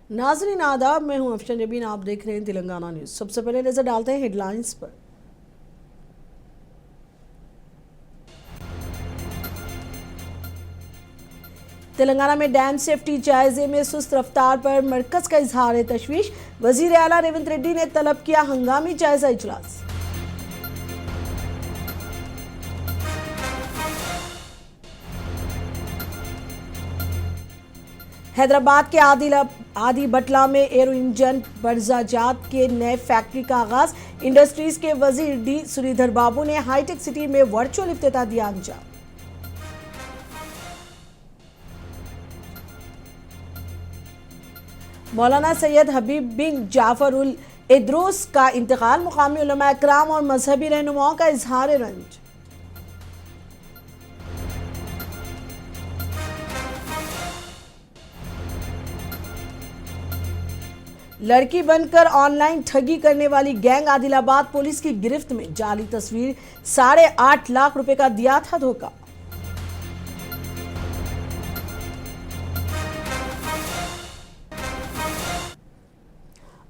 नाज़रीन आदाब, मैं हूं अफशन जबीन। आप देख रहे हैं तेलंगाना न्यूज़। सबसे पहले नजर डालते हैं हेडलाइंस पर। तेलंगाना में डैम सेफ्टी जायजे में सुस्त रफ्तार पर मरकज का इजहार तशवीश। वजीर आला रेवंत रेड्डी ने तलब किया हंगामी जायजा इजलास। हैदराबाद के आदि बटला में एरो इंजन बर्जाजात के नए फैक्ट्री का आगाज। इंडस्ट्रीज के वजीर डी श्रीधर बाबू ने हाईटेक सिटी में वर्चुअल इफ्तिताह दिया अंजाम। मौलाना सैयद हबीब बिन जाफर उल इद्रूस का इंतकाल। मुकामी उलमा इकराम और मजहबी रहनुमाओं का इजहार रंज। लड़की बनकर ऑनलाइन ठगी करने वाली गैंग आदिलाबाद पुलिस की गिरफ्त में। जाली तस्वीर 8.5 लाख रुपए का दिया था धोखा।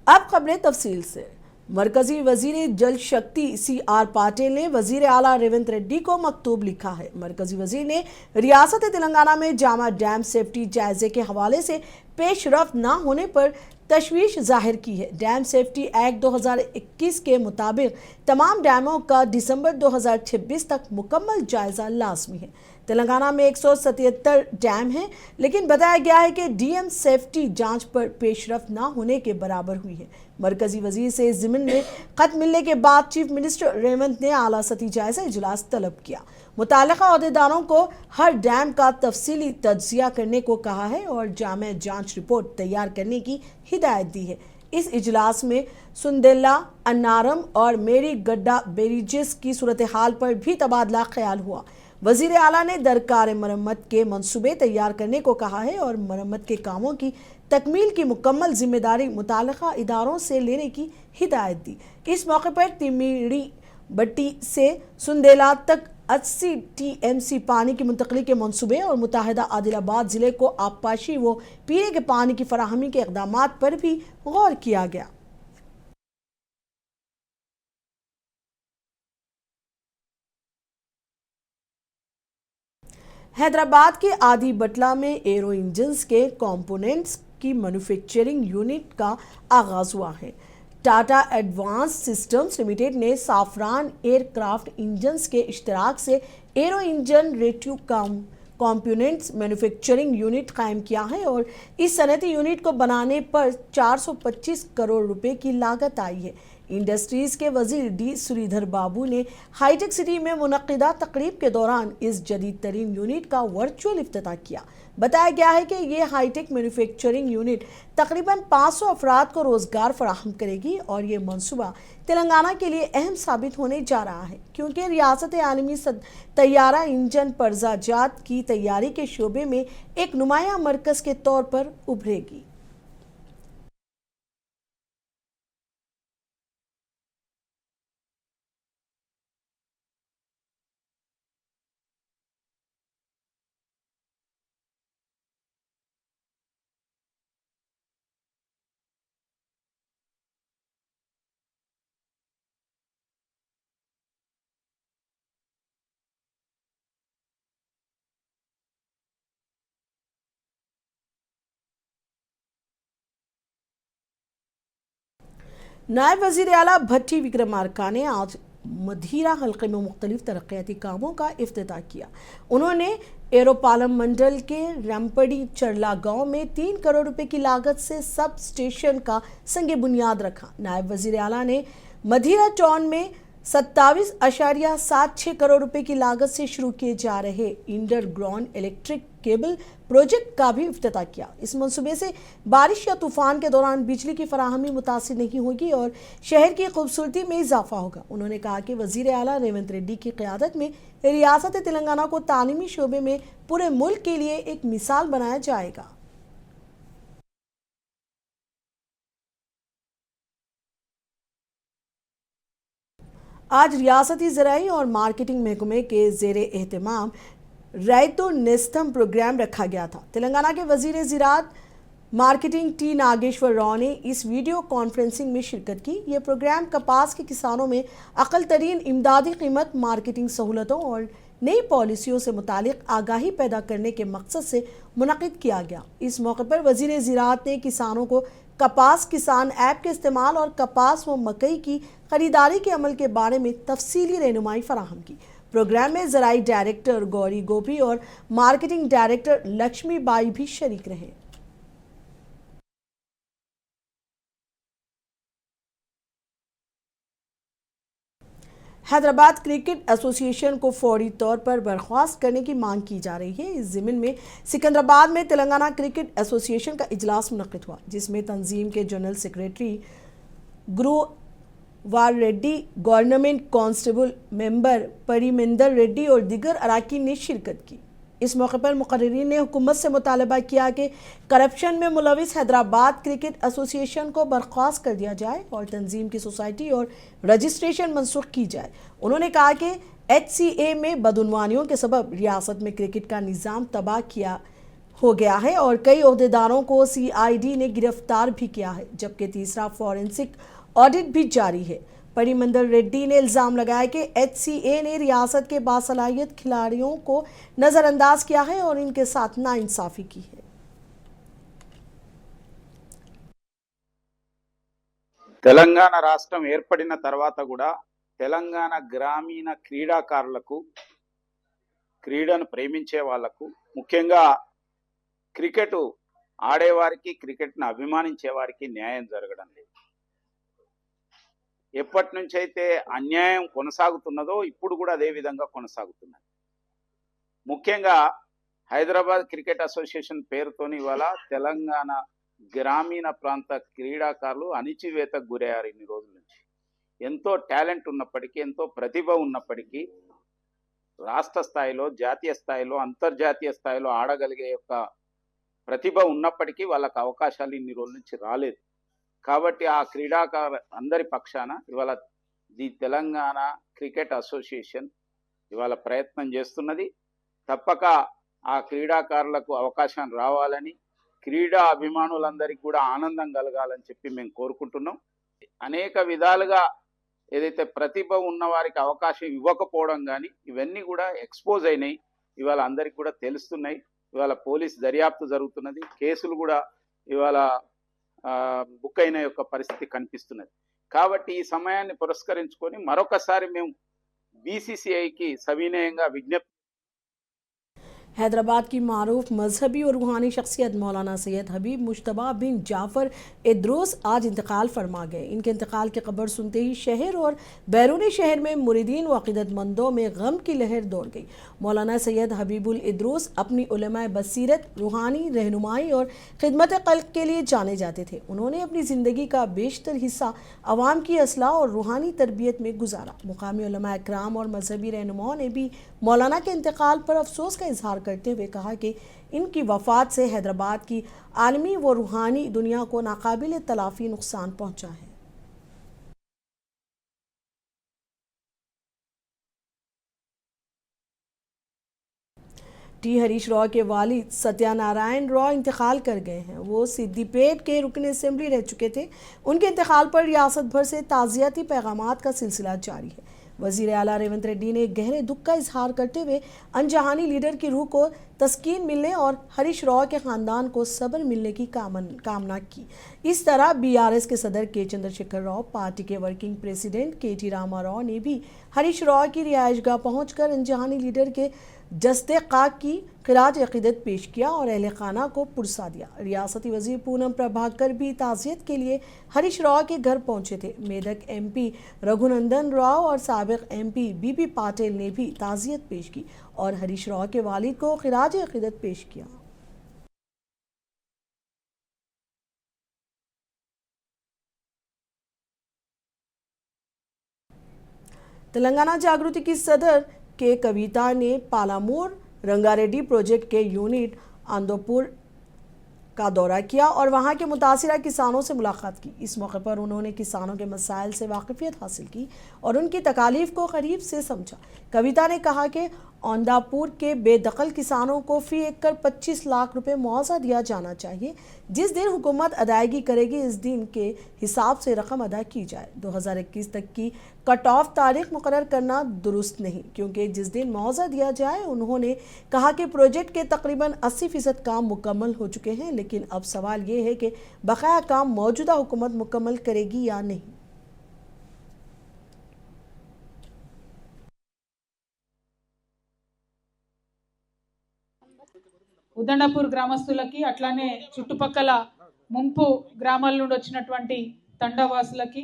अब खबरें तफसील से। मरकजी वजीर जल शक्ति CR पाटिल ने वजीर आला रेवंत रेड्डी को मकतूब लिखा है। मरकजी वजीर ने रियासत तेलंगाना में जामा डैम सेफ्टी जायजे के हवाले से पेशरफ्त न होने पर तशवीश जाहिर की है। डैम सेफ्टी एक्ट 2021 के मुताबिक तमाम डैमों का दिसंबर 2026 तक मुकम्मल जायजा लाजमी है। तेलंगाना में 177 डैम हैं, लेकिन बताया गया है कि डीएम सेफ्टी जांच पर पेशरफ्त न होने के बराबर हुई है। मरकजी वजीर से इस ज़िम्न में खत मिलने के बाद चीफ मिनिस्टर रेवंत ने आला सती जायजा इजलास तलब किया। मुताल्लिका अहदेदारों को हर डैम का तफसीली तज्जिया करने को कहा है और जामे जांच रिपोर्ट तैयार करने की हिदायत दी है। इस इजलास में सुंदेला, अन्नारम और मेरी गड्ढा बेरीजेस की सूरत हाल पर भी तबादला ख्याल हुआ। वजीर आला ने दरकार मरम्मत के मंसूबे तैयार करने को कहा है और मरम्मत के कामों की तकमील की मुकम्मल जिम्मेदारी मुताल्लिका इदारों से लेने की हिदायत दी। इस मौके पर तिमिड़ी बट्टी से सुंदेला तक 80 TMC पानी की मुंतकली के मंसूबे और मुताहिदा आदिलाबाद जिले को आबपाशी व पीने के पानी की फराहमी के इक़दाम पर भी गौर किया गया। हैदराबाद के आदि बटला में एरो इंजन्स के कंपोनेंट्स की मैन्युफैक्चरिंग यूनिट का आगाज हुआ है। टाटा एडवांस सिस्टम्स लिमिटेड ने साफरान एयरक्राफ्ट इंजन्स के इश्तराक से एरो इंजन रेट्यू कंपोनेंट्स मैन्युफैक्चरिंग यूनिट कायम किया है और इस सनती यूनिट को बनाने पर 425 करोड़ रुपए की लागत आई है। इंडस्ट्रीज के वजीर डी श्रीधर बाबू ने हाईटेक सिटी में मुनक्किदा तकरीब के दौरान इस जदीद तरीन यूनिट का वर्चुअल इफ्तिताह किया। बताया गया है कि ये हाईटेक मैन्युफैक्चरिंग यूनिट तकरीबन 500 अफराद को रोजगार फराहम करेगी और ये मनसूबा तेलंगाना के लिए अहम साबित होने जा रहा है, क्योंकि रियासत आलमी तैयारा इंजन पर्जाजात की तैयारी के शोबे में एक नुमाया मरकज के तौर पर उभरेगी। नायब वजीर आला भट्टी विक्रमार्का ने आज मधीरा हल्के में मुख्तलिफ तरक्याती कामों का इफ्तिताह किया। उन्होंने एरोपालम मंडल के रमपड़ी चरला गांव में 3 करोड़ रुपए की लागत से सब स्टेशन का संगे बुनियाद रखा। नायब वजीर आला ने मधीरा टाउन में 27.76 करोड़ रुपए की लागत से शुरू किए जा रहे अंडरग्राउंड इलेक्ट्रिक केबल प्रोजेक्ट का भी इफ्तिताह किया। इस मंसूबे से बारिश या तूफान के दौरान बिजली की फराहमी मुतासिर नहीं होगी और शहर की खूबसूरती में इजाफा होगा। उन्होंने कहा कि वजीर आला रेवंत रेड्डी की क़यादत में रियासत तेलंगाना को तालीमी शोबे में पूरे मुल्क के लिए एक मिसाल बनाया जाएगा। आज रियासती ज़राई और मार्केटिंग महकमे के ज़ेरे एहतमाम रैतो नेस्तम प्रोग्राम रखा गया था। तेलंगाना के वजीर ज़राअत मार्केटिंग टी नागेश्वर राव ने इस वीडियो कॉन्फ्रेंसिंग में शिरकत की। ये प्रोग्राम कपास के किसानों में अकल तरीन इमदादी कीमत, मार्केटिंग सहूलतों और नई पॉलिसियों से मुतालिक आगाही पैदा करने के मकसद से मुनक़िद किया गया। इस मौके पर वज़ीर ज़राअत ने किसानों को कपास किसान ऐप के इस्तेमाल और कपास व मकई की खरीदारी के अमल के बारे में तफसीली रहनुमाई फराहम की। प्रोग्राम में ज़राई डायरेक्टर गौरी गोपी और मार्केटिंग डायरेक्टर लक्ष्मी बाई भी शरीक रहे। हैदराबाद क्रिकेट एसोसिएशन को फौरी तौर पर बर्खास्त करने की मांग की जा रही है। इस ज़िम्न में सिकंदराबाद में तेलंगाना क्रिकेट एसोसिएशन का इजलास मुनक़िद हुआ, जिसमें तंजीम के general secretary Guruvar Reddy, government constable member Parimender Reddy और दीगर अरकान ने शिरकत की। इस मौके पर मुकर्रिरीन ने हुकूमत से मुतालबा किया कि करप्शन में मुलविस हैदराबाद क्रिकेट एसोसिएशन को बर्खास्त कर दिया जाए और तंजीम की सोसाइटी और रजिस्ट्रेशन मनसूख की जाए। उन्होंने कहा कि HCA में बदउनवानियों के सबब रियासत में क्रिकेट का निज़ाम तबाह किया हो गया है और कई ओहदेदारों को CID ने गिरफ्तार भी किया है, जबकि तीसरा फॉरेंसिक ऑडिट भी जारी है। परिमंदर रेड्डी ने इल्ज़ाम लगाया कि HCA ने रियासत के बासलाहियत खिलाड़ियों को नज़रअंदाज किया है और इनके साथ नाइंसाफ़ी की है। తెలంగాణ రాష్ట్రం ఏర్పడిన తర్వాత కూడా తెలంగాణ గ్రామీణ క్రీడాకారులకు, క్రీడను ప్రేమించే వాళ్లకు, ముఖ్యంగా క్రికెట్ ఆడేవారికి, క్రికెట్ను అభిమానించే వారికి న్యాయం జరగడం లేదు. ఎప్పటి నుంచి అయితే అన్యాయం కొనసాగుతున్నదో ఇప్పుడు కూడా అదే విధంగా కొనసాగుతున్నది. ముఖ్యంగా హైదరాబాద్ క్రికెట్ అసోసియేషన్ పేరుతోని ఇవాళ తెలంగాణ గ్రామీణ ప్రాంత క్రీడాకారులు అణిచివేతకు గురయ్యారు. ఇన్ని రోజుల నుంచి ఎంతో టాలెంట్ ఉన్నప్పటికీ, ఎంతో ప్రతిభ ఉన్నప్పటికీ రాష్ట్ర స్థాయిలో, జాతీయ స్థాయిలో, అంతర్జాతీయ స్థాయిలో ఆడగలిగే యొక్క ప్రతిభ ఉన్నప్పటికీ వాళ్ళకు అవకాశాలు ఇన్ని రోజుల నుంచి రాలేదు. కాబట్టి ఆ క్రీడాకారు అందరి పక్షాన ఇవాళ ది తెలంగాణ క్రికెట్ అసోసియేషన్ ఇవాళ ప్రయత్నం చేస్తున్నది. తప్పక ఆ క్రీడాకారులకు అవకాశం రావాలని, క్రీడా అభిమానులందరికీ కూడా ఆనందం కలగాలని చెప్పి మేము కోరుకుంటున్నాం. అనేక విధాలుగా ఏదైతే ప్రతిభ ఉన్న వారికి అవకాశం ఇవ్వకపోవడం కానీ ఇవన్నీ కూడా ఎక్స్పోజ్ అయినాయి, ఇవాళ అందరికీ కూడా తెలుస్తున్నాయి. ఇవాళ పోలీస్ దర్యాప్తు జరుగుతున్నది, కేసులు కూడా ఇవాళ బుక్ అయిన యొక్క పరిస్థితి కనిపిస్తున్నది. కాబట్టి ఈ సమయాన్ని పురస్కరించుకొని మరొకసారి మేము BCCIకి సవినయంగా విజ్ఞప్తి. हैदराबाद की मारूफ मजहबी और रूहानी शख्सियत मौलाना सैयद हबीब मुश्तबा बिन जाफ़र इद्रूस आज इंतकाल फरमा गए। इनके इंतकाल की खबर सुनते ही शहर और बैरूनी शहर में मुरीदीन व अक़ीदतमंदों में गम की लहर दौड़ गई। मौलाना सैयद हबीबुल इद्रूस अपनी उलमाए बसीरत, रूहानी रहनुमाई और खिदमत क़ल्ब के लिए जाने जाते थे। उन्होंने अपनी ज़िंदगी का बेशतर हिस्सा अवाम की असलाह और रूहानी तरबियत में गुजारा। मुकामी उलमाए इकराम और मजहबी रहनुमाओं ने भी मौलाना के इंतकाल पर अफसोस का इजहार करते हुए कहा कि इनकी वफ़ात से हैदराबाद की आलमी व रूहानी दुनिया को नाकाबिल तलाफ़ी नुकसान पहुँचा है। टी हरीश राव के वालिद सत्यानारायण राव इंतकाल कर गए हैं। वो सिद्दीपेट के रुकन असेंबली रह चुके थे। उनके इंतकाल पर रियासत भर से ताज़ियती पैगामात का सिलसिला जारी है। वज़ीर आला रेवंत रेड्डी ने गहरे दुख का इजहार करते हुए अनजहानी लीडर की रूह को तस्कीन मिलने और हरीश राव के ख़ानदान को सब्र मिलने की कामना की। इस तरह BRS के सदर के चंद्रशेखर राव, पार्टी के working president KT Rama Rao ने भी हरीश राव की रिहाइशगाह पहुँचकर अनजहानी लीडर के जस्ते खाक की खिराज अक़ीदत पेश किया और अहले खाना को पुरसा दिया। रियासती वज़ीर पूनम प्रभाकर भी ताज़ियत के लिए हरीश राव के घर पहुंचे थे। मेदक MP रघुनंदन राव और साबिक़ MP BB पाटिल ने भी ताज़ियत पेश की और हरीश राव के वालिद को खिराज अक़ीदत पेश किया। तेलंगाना जागृति की सदर के कविता ने पालामूर रंगारेड्डी प्रोजेक्ट के यूनिट आंदोपुर का दौरा किया और वहां के मुतासिरा किसानों से मुलाकात की। इस मौके पर उन्होंने किसानों के मसाइल से वाकिफियत हासिल की और उनकी तकालीफ को करीब से समझा। कविता ने कहा कि औंदापुर के बेदखल किसानों को फी एकड़ 25 लाख रुपए मुआवजा दिया जाना चाहिए। जिस दिन हुकूमत अदायगी करेगी इस दिन के हिसाब से रकम अदा की जाए। 2021 तक की कट ऑफ तारीख मुकर्रर करना दुरुस्त नहीं, क्योंकि जिस दिन मुआवजा दिया जाए। उन्होंने कहा कि प्रोजेक्ट के तकरीबन 80% काम मुकम्मल हो चुके हैं, लेकिन अब सवाल ये है कि बकाया काम मौजूदा हुकूमत मुकम्मल करेगी या नहीं। ఉదండపూర్ గ్రామస్తులకి అట్లానే చుట్టుపక్కల ముంపు గ్రామాల నుండి వచ్చినటువంటి తండవాసులకి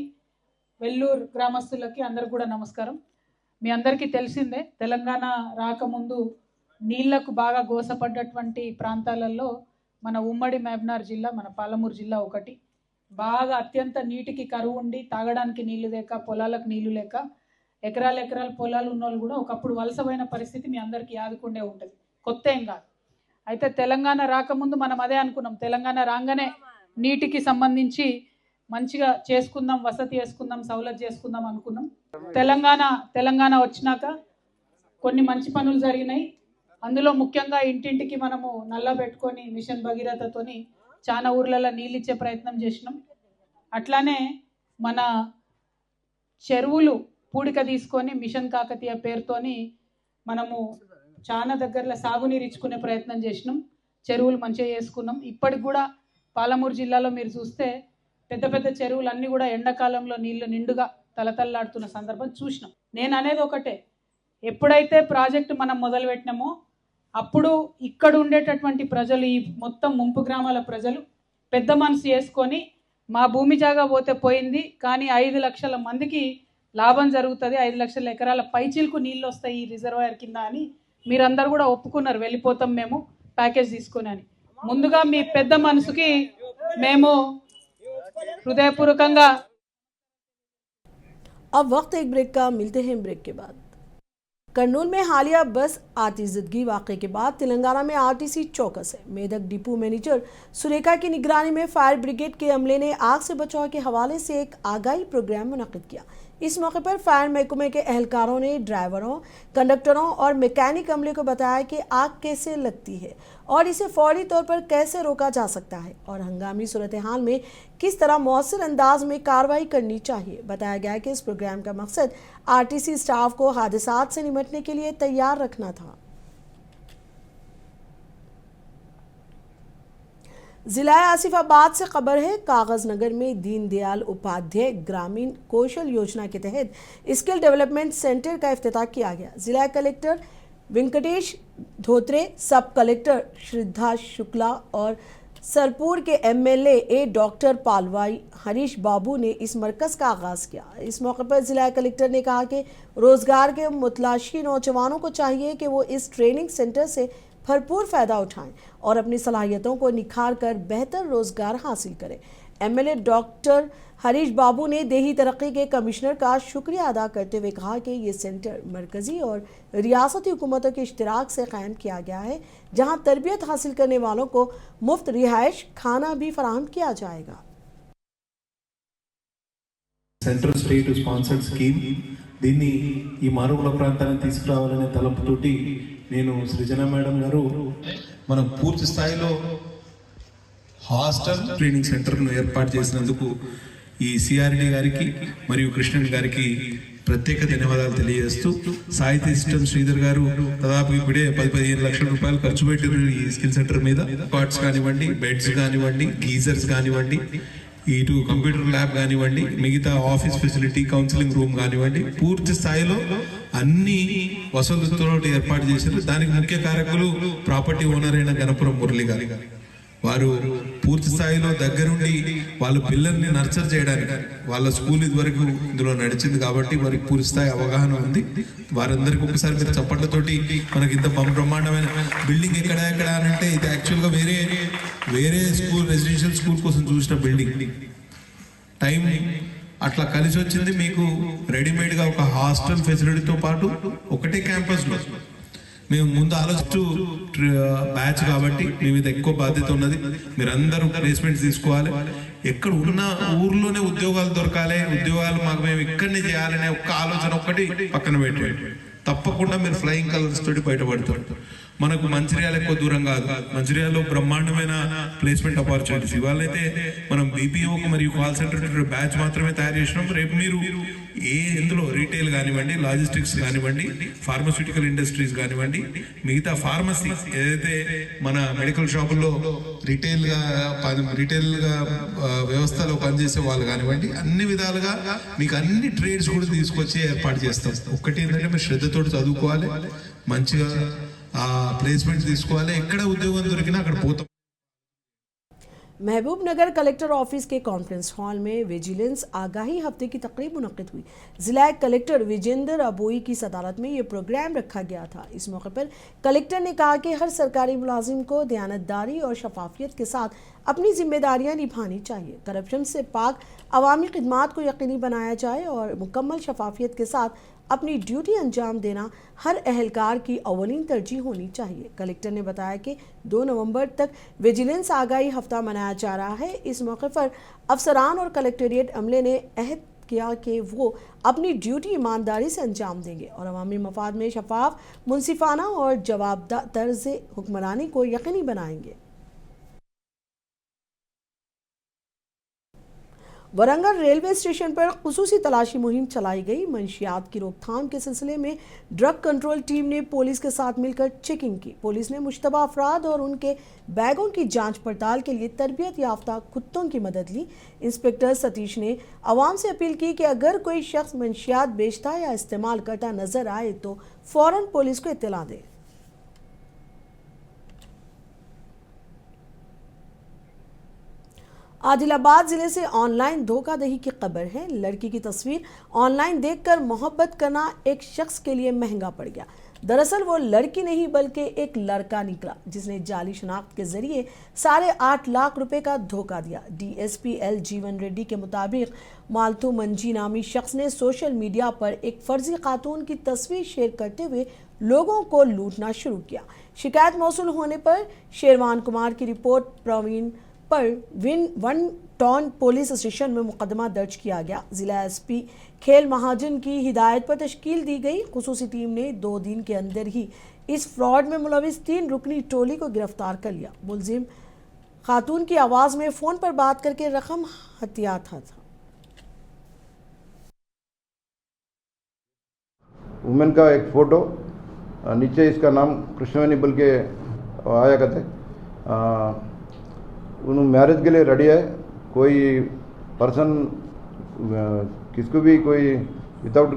వెల్లూరు గ్రామస్తులకి అందరూ కూడా నమస్కారం। మీ అందరికీ తెలిసిందే తెలంగాణ రాకముందు నీళ్లకు బాగా గోసపడ్డటువంటి ప్రాంతాలలో మన ఉమ్మడి మహబూబ్నగర్ జిల్లా, మన పాలమూరు జిల్లా ఒకటి। బాగా అత్యంత నీటికి కరువు ఉండి తాగడానికి నీళ్లు లేక, పొలాలకు నీళ్లు లేక ఎకరాల పొలాలు ఉన్నోళ్ళు కూడా ఒకప్పుడు వలసపోయిన పరిస్థితి మీ అందరికీ యాదుకుండే ఉంటుంది, కొత్త ఏం కాదు। అయితే తెలంగాణ రాకముందు మనం అదే అనుకున్నాం, తెలంగాణ రాగానే నీటికి సంబంధించి మంచిగా చేసుకుందాం, వసతి చేసుకుందాం, సౌలత్ చేసుకుందాం అనుకున్నాం। తెలంగాణ వచ్చినాక కొన్ని మంచి పనులు జరిగినాయి। అందులో ముఖ్యంగా ఇంటింటికి మనము నల్ల పెట్టుకొని మిషన్ భగీరథతోని చాలా ఊర్లలో నీళ్ళు ఇచ్చే ప్రయత్నం చేసినాం। అట్లానే మన చెరువులు పూడిక తీసుకొని మిషన్ కాకతీయ పేరుతోని మనము చాలా దగ్గరలో సాగునీరు ఇచ్చుకునే ప్రయత్నం చేసినాం, చెరువులు మంచిగా చేసుకున్నాం। ఇప్పటికి కూడా పాలమూరు జిల్లాలో మీరు చూస్తే పెద్ద పెద్ద చెరువులన్నీ కూడా ఎండాకాలంలో నీళ్లు నిండుగా తలతల్లాడుతున్న సందర్భం చూసినాం। నేను అనేది ఒకటే, ఎప్పుడైతే ప్రాజెక్టు మనం మొదలుపెట్టినామో అప్పుడు ఇక్కడ ఉండేటటువంటి ప్రజలు, ఈ మొత్తం ముంపు గ్రామాల ప్రజలు పెద్ద మనసు చేసుకొని మా భూమి జాగా పోతే పోయింది కానీ 5 లక్షల మందికి లాభం జరుగుతుంది, 5 లక్షల ఎకరాల పైచీలకు నీళ్ళు వస్తాయి ఈ రిజర్వాయర్ కింద అని మీరందరూ కూడా ఒప్పుకున్నారు, వెళ్ళిపోతాం మేము ప్యాకేజ్ తీసుకొని అని। ముందుగా మీ పెద్ద మనసుకి మేము హృదయపూర్వకంగా। अब वक्त एक ब्रेक का, मिलते हैं ब्रेक के बाद। करनूल में हालिया बस आतिशदगी वाक़े के बाद तेलंगाना में आरटीसी चौकस है। मेदक डिपो मैनेजर सुरेखा की निगरानी में फायर ब्रिगेड के अमले ने आग से बचाव के हवाले से एक आगाही प्रोग्राम मुनक़िद किया। इस मौके पर फायर महकमे के एहलकारों ने ड्राइवरों, कंडक्टरों और मैकेनिक अमले को बताया कि आग कैसे लगती है और इसे फौरी तौर पर कैसे रोका जा सकता है और हंगामी सूरत हाल में किस तरह मौसर अंदाज में कार्रवाई करनी चाहिए। बताया गया कि इस प्रोग्राम का मकसद आरटीसी स्टाफ को हादसात से निपटने के लिए तैयार रखना था। जिला आसिफाबाद से खबर है, कागज नगर में दीनदयाल उपाध्याय ग्रामीण कौशल योजना के तहत स्किल डेवलपमेंट सेंटर का इफ्तिताह किया गया। जिला कलेक्टर वेंकटेश धोत्रे, सब कलेक्टर श्रद्धा शुक्ला और सरपुर के एमएलए डॉक्टर पालवाई हरीश बाबू ने इस मरकज़ का आगाज़ किया। इस मौके पर जिला कलेक्टर ने कहा कि रोज़गार के मुतलाशी नौजवानों को चाहिए कि वो इस ट्रेनिंग सेंटर से भरपूर फ़ायदा उठाएं और अपनी सलाहियतों को निखार कर बेहतर रोज़गार हासिल करें। एमएलए डॉक्टर हरीश बाबू ने देही तरक्की के कमिश्नर का शुक्रिया अदा करते हुए कहा कि ये सेंटर मरकज़ी और रियासती हुकूमतों के इश्तिराक से कायम किया गया है, जहां तरबियत हासिल करने वालों को मुफ्त रिहाइश खाना भी फराहम किया जाएगा। సెంట్రల్ స్టేట్ స్పాన్సర్డ్ స్కీమ్, దీన్ని ఈ మారుమూల ప్రాంతాన్ని తీసుకురావాలనే తలంపుతోటి నేను సృజన మేడం గారు మనం పూర్తి స్థాయిలో హాస్టల్ ట్రైనింగ్ సెంటర్ను ఏర్పాటు చేసినందుకు ఈ సిఆర్డి గారికి మరియు కృష్ణన్ గారికి ప్రత్యేక ధన్యవాదాలు తెలియజేస్తూ, సాహితీ సిస్టమ్ శ్రీధర్ గారు దాదాపు ఇప్పుడే 10-15 లక్షల రూపాయలు ఖర్చు పెట్టారు ఈ స్కిల్ సెంటర్ మీద। పార్ట్స్ కానివ్వండి, బెడ్స్ కానివ్వండి, గీజర్స్ కానివ్వండి, ఇటు కంప్యూటర్ ల్యాబ్ కానివ్వండి, మిగతా ఆఫీస్ ఫెసిలిటీ, కౌన్సిలింగ్ రూమ్ కానివ్వండి, పూర్తి స్థాయిలో అన్ని వసతులతో ఏర్పాటు చేశారు। దానికి ముఖ్య కారకులు ప్రాపర్టీ ఓనర్ అయిన గణపురం మురళి గారు। వారు పూర్తి స్థాయిలో దగ్గరుండి వాళ్ళ పిల్లల్ని నర్చర్ చేయడానికి, వాళ్ళ స్కూల్ ఇదివరకు ఇందులో నడిచింది కాబట్టి వారికి పూర్తి స్థాయి అవగాహన ఉంది। వారందరికీ ఒకసారి మీరు చప్పట్లతోటి, మనకి ఇంత బ్రహ్మాండమైన బిల్డింగ్ ఎక్కడ అంటే ఇది యాక్చువల్గా వేరే స్కూల్, రెసిడెన్షియల్ స్కూల్ కోసం చూసిన బిల్డింగ్ టైం అట్లా కలిసి వచ్చింది। మీకు రెడీమేడ్గా ఒక హాస్టల్ ఫెసిలిటీతో పాటు ఒకటే క్యాంపస్లో మేము ముందు ఆలోచిస్తూ బ్యాచ్ కాబట్టి మీ మీద ఎక్కువ బాధ్యత ఉన్నది। మీరందరూ ప్లేస్మెంట్స్ తీసుకోవాలి, ఎక్కడ ఉన్న ఊర్లోనే ఉద్యోగాలు దొరకాలి, ఉద్యోగాలు మాకు మేము ఇక్కడనే చేయాలనే ఒక్క ఆలోచన ఒక్కటి పక్కన పెట్టండి। తప్పకుండా మీరు ఫ్లయింగ్ కలర్స్ తోటి బయటపడతారు. మనకు మంచిర్యాల ఎక్కువ దూరం కాదు, మంచిర్యాలలో బ్రహ్మాండమైన ప్లేస్మెంట్ ఆపర్చునిటీస్. ఇవాళైతే మనం బీపీఓకి మరియు కాల్ సెంటర్ బ్యాచ్ మాత్రమే తయారు చేసినాం. రేపు మీరు ఎందులో రీటైల్ కానివ్వండి, లాజిస్టిక్స్ కానివ్వండి, ఫార్మస్యూటికల్ ఇండస్ట్రీస్ కానివ్వండి, మిగతా ఫార్మసీ ఏదైతే మన మెడికల్ షాపుల్లో రిటైల్ గా వ్యవస్థలో పనిచేసే వాళ్ళు కానివ్వండి, అన్ని విధాలుగా మీకు అన్ని ట్రేడ్స్ కూడా తీసుకొచ్చి ఏర్పాటు చేస్తాం. ఒక్కటి ఏంటంటే మీరు శ్రద్ధతో చదువుకోవాలి, మంచిగా ప్లేస్మెంట్ తీసుకోవాలి, ఎక్కడ ఉద్యోగం దొరికినా అక్కడ పోతాం. महबूब नगर कलेक्टर ऑफिस के कॉन्फ्रेंस हॉल में विजिलेंस आगाही हफ्ते की तकरीब मुनक्किद हुई। जिला कलेक्टर विजेंद्र अबोई की सदारत में ये प्रोग्राम रखा गया था। इस मौके पर कलेक्टर ने कहा कि हर सरकारी मुलाजिम को दयानतदारी और शफाफियत के साथ अपनी जिम्मेदारियां निभानी चाहिए। करप्शन से पाक अवामी खिदमात को यकीनी बनाया जाए और मुकम्मल शफाफियत के साथ अपनी ड्यूटी अंजाम देना हर अहलकार की अव्वलीन तरजीह होनी चाहिए। कलेक्टर ने बताया कि 2 नवंबर तक विजिलेंस आगाही हफ्ता मनाया जा रहा है। इस मौके पर अफसरान और कलेक्टेरिएट अमले ने अहद किया कि वो अपनी ड्यूटी ईमानदारी से अंजाम देंगे और अवामी मफाद में शफाफ, मुनसिफाना और जवाबदार तर्ज हुक्मरानी को यकीनी बनाएंगे। वरंगल रेलवे स्टेशन पर खुसूसी तलाशी मुहिम चलाई गई। मंशियात की रोकथाम के सिलसिले में ड्रग कंट्रोल टीम ने पुलिस के साथ मिलकर चेकिंग की। पुलिस ने मुश्तबा अफराद और उनके बैगों की जांच पड़ताल के लिए तरबियत याफ्ता कुत्तों की मदद ली। इंस्पेक्टर सतीश ने आवाम से अपील की कि अगर कोई शख्स मंशियात बेचता या इस्तेमाल करता नजर आए तो फौरन पुलिस को इत्तला दे। आदिलाबाद जिले से ऑनलाइन धोखाधड़ी की खबर है। लड़की की तस्वीर ऑनलाइन देखकर मोहब्बत करना एक शख्स के लिए महंगा पड़ गया। दरअसल वो लड़की नहीं बल्कि एक लड़का निकला जिसने जाली शनाख्त के जरिए 8.5 लाख रुपए का धोखा दिया। डीएसपी एल जीवन रेड्डी के मुताबिक मालतू मंजी नामी शख्स ने सोशल मीडिया पर एक फर्जी खातून की तस्वीर शेयर करते हुए लोगों को लूटना शुरू किया। शिकायत मौसूल होने पर शेरवान कुमार की रिपोर्ट प्रवीण पर वन टाउन पुलिस स्टेशन में मुकदमा दर्ज किया गया। जिला एसपी खेल महाजन की हिदायत पर तश्कील दी गई। खुसूसी टीम ने 2 दिन के अंदर ही इस फ्रॉड में मुलविस 3 रुकनी टोली को गिरफ्तार कर लिया। मुलजिम खातून की आवाज़ में फ़ोन पर बात करके रकम हथियाता था। वुमेन का एक फ़ोटो, नीचे इसका नाम कृष्णवेणी बोल के आया करते, उन्होंने मैरिज के लिए रेडी है। कोई पर्सन किसको भी कोई विदाउट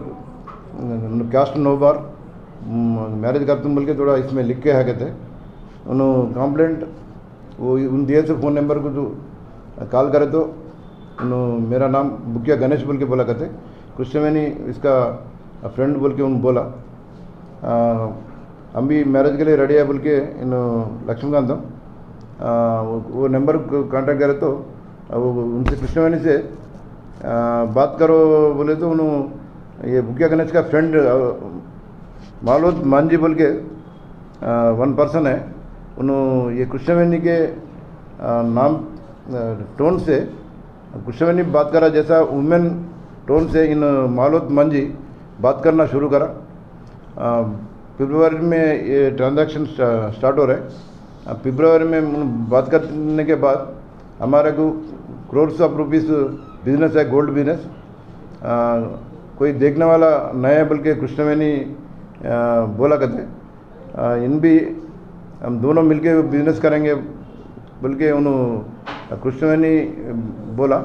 कास्ट नो बार मैरिज कर तुम बोल के थोड़ा इसमें लिख के है कहते। उन्होंने कंप्लेंट वो उन दिए से फ़ोन नंबर को जो कॉल करे तो उन्होंने मेरा नाम बुकिया गणेश बोल के बोला कहते। कृष्णवेणी इसका फ्रेंड बोल के उन बोला हम भी मैरिज के लिए रेडी है बोल के इन लक्ष्मीकांत वो नंबर को कांटेक्ट करे तो वो उनसे कृष्णवेणी से बात करो बोले तो उन्होंने ये बुकिया गणेश का फ्रेंड मालोद मांझी बोल के 1 पर्सन है। उन्होंने ये कृष्णवेणी के नाम टोन से कृष्णवेणी बात करा जैसा वुमेन टोन से इन मालोद मांझी बात करना शुरू करा। फरवरी में ये ट्रांजैक्शन स्टार्ट हो रहा है। फरवरी में बात करने के बाद हमारे को करोड़्स ऑफ रुपीस बिजनेस है, गोल्ड बिजनेस। कोई देखने वाला नया बोल के कृष्णवेणी बोला करते। इन भी हम दोनों मिलके बिजनेस करेंगे बोल के उन्होंने कृष्णवेणी बोला।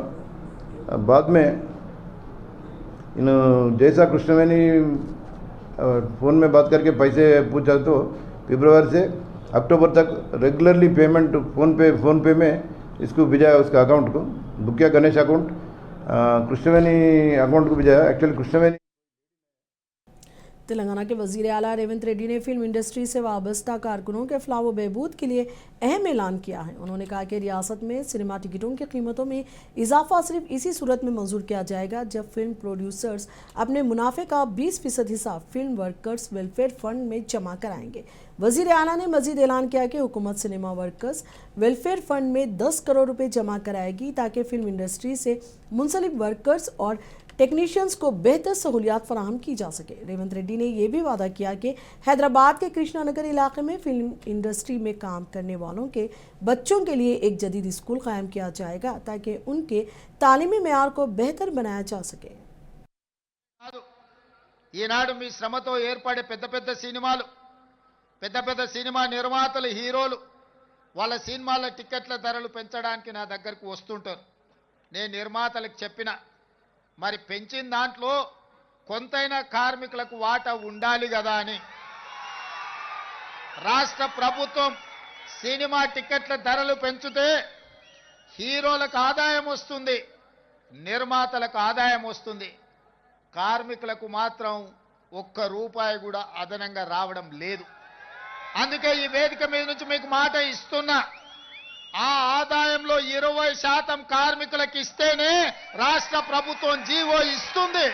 बाद में इन जैसा कृष्णवेणी फ़ोन में बात करके पैसे पूछा तो फरवरी से अक्टूबर तक रेगुलरली पेमेंट फ़ोन पे में इसको भिजाया उसका अकाउंट को, बुकिया गणेश अकाउंट कृष्णवेणी अकाउंट को भिजाया। एक्चुअली कृष्णवेणी तेलंगाना के वजीर आला रेवंत रेड्डी ने फिल्म इंडस्ट्री से वाबस्ता कारकुनों के फलाह व बहबूद के लिए अहम ऐलान किया है। उन्होंने कहा कि रियासत में सिनेमा टिकटों की कीमतों में इजाफा सिर्फ इसी सूरत में मंजूर किया जाएगा जब फिल्म प्रोड्यूसर्स अपने मुनाफे का 20% हिस्सा फिल्म वर्कर्स वेलफेयर फंड में जमा कराएंगे। वजीर आला ने मजीद ऐलान किया कि हुकूमत सिनेमा वर्कर्स वेलफेयर फंड में 10 करोड़ रुपए जमा कराएगी ताकि फिल्म इंडस्ट्री से मुंसलिक वर्कर्स और टेक्नीशियंस को बेहतर सहूलियात फराहम की जा सके। रेवंत रेड्डी ने यह भी वादा किया कि हैदराबाद के कृष्णा नगर इलाके में फिल्म इंडस्ट्री में काम करने वालों के बच्चों के लिए एक जदीद स्कूल कायम किया जाएगा ताकि उनके तालीमी मेयार को बेहतर बनाया जा सके। ఈనాడు మీ శ్రమతో ఏర్పడే పెద్ద పెద్ద సినిమా నిర్మాతలు హీరోలు వాళ్ళ సినిమాల టికెట్ల ధరలు పెంచడానికి నా దగ్గరకు వస్తుంటారు. నేను నిర్మాతలకు చెప్పిన మరి పెంచిన దాంట్లో కొంతైనా కార్మికులకు వాటా ఉండాలి కదా అని. రాష్ట్ర ప్రభుత్వం సినిమా టికెట్ల ధరలు పెంచితే హీరోలకు ఆదాయం వస్తుంది, నిర్మాతలకు ఆదాయం వస్తుంది, కార్మికులకు మాత్రం ఒక్క రూపాయి కూడా అదనంగా రావడం లేదు. అందుకే ఈ వేదిక మీద నుంచి మీకు మాట ఇస్తున్నా, ఆ ఆదాయంలో 20% కార్మికులకు ఇస్తేనే రాష్ట్ర ప్రభుత్వం జీవో ఇస్తుంది.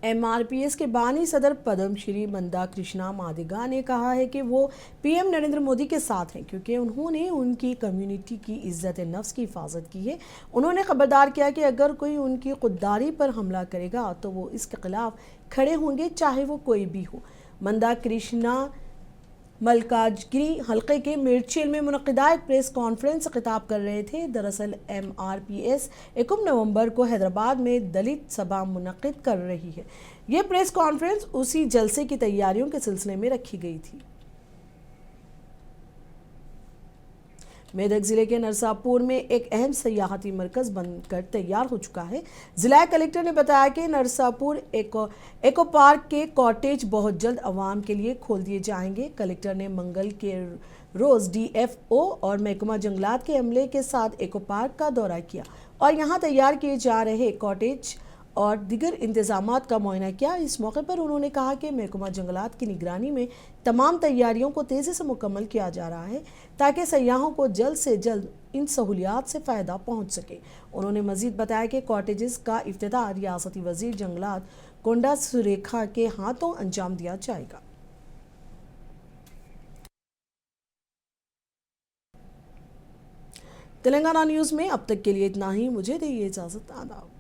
MRPS के बानी सदर पद्मश्री मंदा कृष्णा मादिगा ने कहा है कि वो PM नरेंद्र मोदी के साथ हैं क्योंकि उन्होंने उनकी कम्युनिटी की इज्जत नफ्स की हिफाजत की है। उन्होंने खबरदार किया कि अगर कोई उनकी खुददारी पर हमला करेगा तो वो इसके खिलाफ खड़े होंगे, चाहे वो कोई भी हो। मंदा कृष्णा मलकाजगिरी हल्के के मिर्चेल में मुनक़िदा एक प्रेस कॉन्फ्रेंस से खिताब कर रहे थे। दरअसल MRPS 21 नवंबर को हैदराबाद में दलित सभा मुनक़िद कर रही है। ये प्रेस कॉन्फ्रेंस उसी जलसे की तैयारियों के सिलसिले में रखी गई थी। मेदक जिले के नरसापुर में एक अहम सयाहती मरकज बनकर तैयार हो चुका है। जिला कलेक्टर ने बताया कि नरसापुर एको पार्क के कॉटेज बहुत जल्द आवाम के लिए खोल दिए जाएंगे। कलेक्टर ने मंगल के रोज DFO और महकमा जंगलात के अमले के साथ एको पार्क का दौरा किया और यहाँ तैयार किए जा रहे कॉटेज और दीगर इंतजामात का मुआयना किया। इस मौके पर उन्होंने कहा कि महकमा जंगलात की निगरानी में तमाम तैयारियों को तेज़ी से मुकम्मल किया जा रहा है ताकि सयाहों को जल्द से जल्द इन सहूलियात से फ़ायदा पहुँच सके। उन्होंने मज़ीद बताया कि कॉटेजेस का इफ्तिताह रियासती वज़ीर जंगलात कोंडा सुरेखा के हाथों अंजाम दिया जाएगा। तेलंगाना न्यूज़ में अब तक के लिए इतना ही। मुझे दीजिए इजाज़त। आदाब।